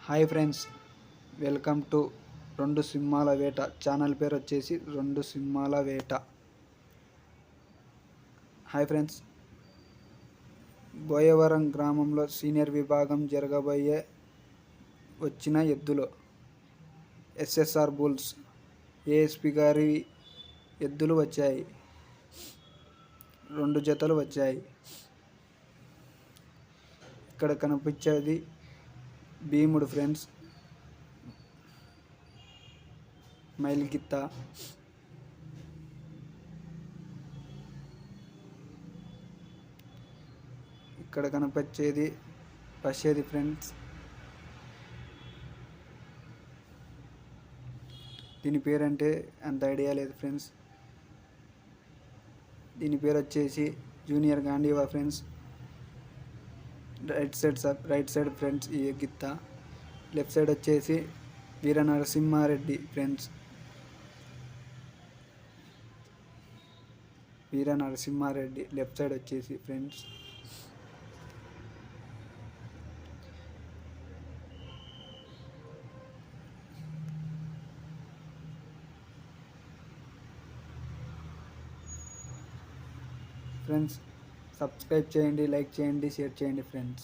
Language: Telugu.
హాయ్ ఫ్రెండ్స్, వెల్కమ్ టు రెండు సింహాల వేట. ఛానల్ పేరు వచ్చేసి రెండు సింహాల వేట. హాయ్ ఫ్రెండ్స్, బోయవరం గ్రామంలో సీనియర్ విభాగం జరగబోయే వచ్చిన ఎద్దులు ఎస్ఎస్ఆర్ బుల్స్ ఏఎస్పి గారి ఎద్దులు వచ్చాయి. 2 జతలు వచ్చాయి. ఇక్కడ కనిపించేది భీముడు ఫ్రెండ్స్, మైల్గిత్త. ఇక్కడ కనిపించేది పశేది ఫ్రెండ్స్. దీని పేరంటే అంత ఐడియా లేదు ఫ్రెండ్స్. దీని పేరు వచ్చేసి జూనియర్ గాంధీవా ఫ్రెండ్స్. రైట్ సైడ్ ఫ్రెండ్స్ ఈ గిత్త. లెఫ్ట్ సైడ్ వచ్చేసి Veera Narasimha Reddy friends. Veera Narasimha Reddy left side వచ్చేసి ఫ్రెండ్స్. ఫ్రెండ్స్, సబ్స్క్రైబ్ చేయండి, లైక్ చేయండి, షేర్ చేయండి ఫ్రెండ్స్.